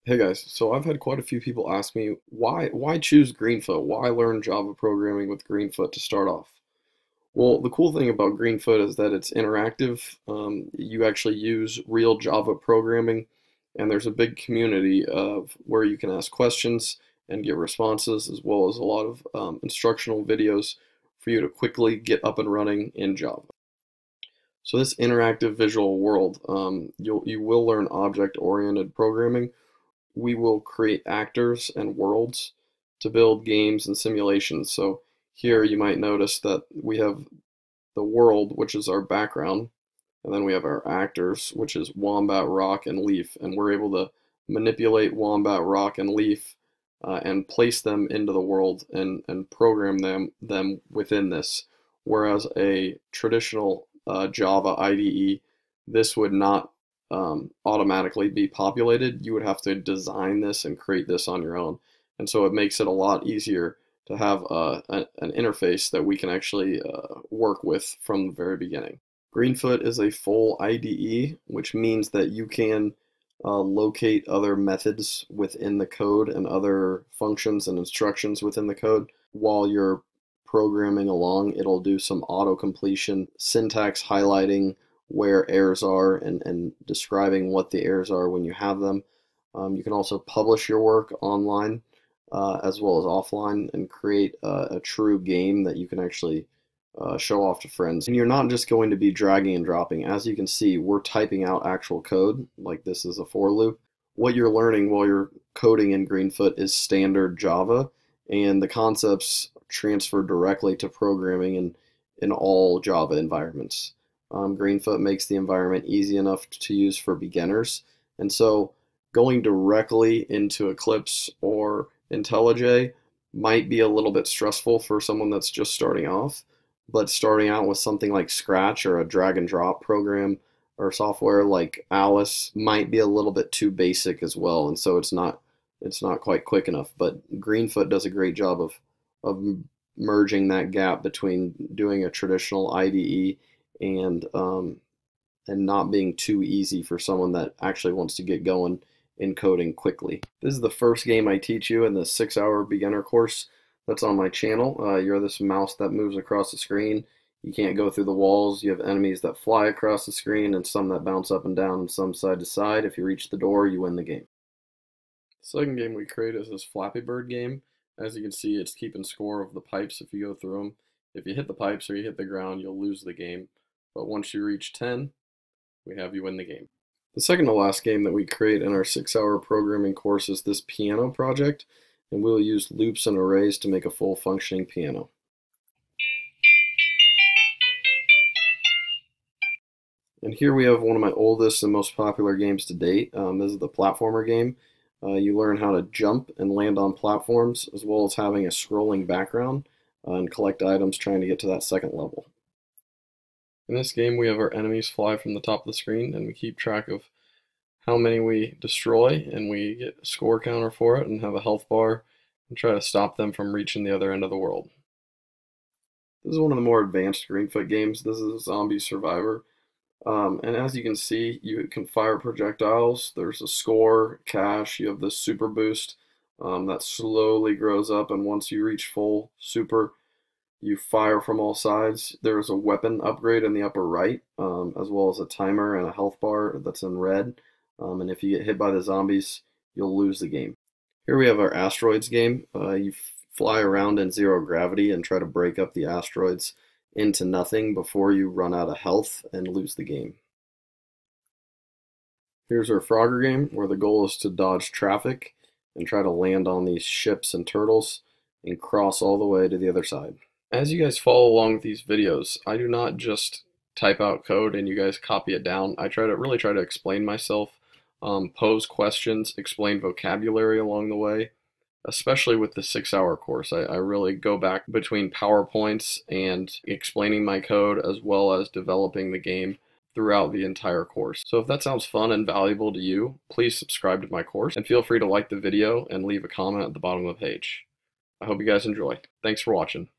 Hey guys, so I've had quite a few people ask me why choose Greenfoot? Why learn Java programming with Greenfoot to start off? Well, the cool thing about Greenfoot is that it's interactive. You actually use real Java programming, and there's a big community of where you can ask questions and get responses, as well as a lot of instructional videos for you to quickly get up and running in Java. So this interactive visual world, you will learn object-oriented programming. We will create actors and worlds to build games and simulations. So here you might notice that we have the world, which is our background, and then we have our actors, which is Wombat, Rock, and Leaf, and we're able to manipulate Wombat, Rock, and Leaf and place them into the world and program them within this. Whereas a traditional Java IDE, this would not automatically be populated. You would have to design this and create this on your own. And so it makes it a lot easier to have an interface that we can actually work with from the very beginning. Greenfoot is a full IDE, which means that you can locate other methods within the code and other functions and instructions within the code. While you're programming along, it'll do some auto completion, syntax highlighting where errors are and describing what the errors are when you have them. You can also publish your work online as well as offline and create a true game that you can actually show off to friends. And you're not just going to be dragging and dropping. As you can see, we're typing out actual code, like this is a for loop. What you're learning while you're coding in Greenfoot is standard Java, and the concepts transfer directly to programming in all Java environments. Greenfoot makes the environment easy enough to use for beginners, and so going directly into Eclipse or IntelliJ might be a little bit stressful for someone that's just starting off, but starting out with something like Scratch or a drag and drop program or software like Alice might be a little bit too basic as well, and so it's not quite quick enough. But Greenfoot does a great job of merging that gap between doing a traditional IDE and not being too easy for someone that actually wants to get going in coding quickly. This is the first game I teach you in the 6-hour beginner course that's on my channel. You're this mouse that moves across the screen. You can't go through the walls. You have enemies that fly across the screen and some that bounce up and down and some side to side. If you reach the door, you win the game. The second game we create is this Flappy Bird game. As you can see, it's keeping score of the pipes if you go through them. If you hit the pipes or you hit the ground, you'll lose the game. But once you reach 10, we have you win the game. The second to last game that we create in our 6-hour programming course is this piano project, and we'll use loops and arrays to make a full functioning piano. And here we have one of my oldest and most popular games to date. This is the platformer game. You learn how to jump and land on platforms, as well as having a scrolling background and collect items trying to get to that second level. In this game, we have our enemies fly from the top of the screen, and we keep track of how many we destroy, and we get a score counter for it and have a health bar and try to stop them from reaching the other end of the world. This is one of the more advanced Greenfoot games. This is a zombie survivor. And as you can see, you can fire projectiles. There's a score, cash, you have this super boost that slowly grows up, and once you reach full super, you fire from all sides. There's a weapon upgrade in the upper right, as well as a timer and a health bar that's in red. And if you get hit by the zombies, you'll lose the game. Here we have our Asteroids game. You fly around in zero gravity and try to break up the asteroids into nothing before you run out of health and lose the game. Here's our Frogger game, where the goal is to dodge traffic and try to land on these ships and turtles and cross all the way to the other side. As you guys follow along with these videos, I do not just type out code and you guys copy it down. I really try to explain myself, pose questions, explain vocabulary along the way, especially with the 6-hour course. I really go back between PowerPoints and explaining my code as well as developing the game throughout the entire course. So if that sounds fun and valuable to you, please subscribe to my course and feel free to like the video and leave a comment at the bottom of the page. I hope you guys enjoy. Thanks for watching.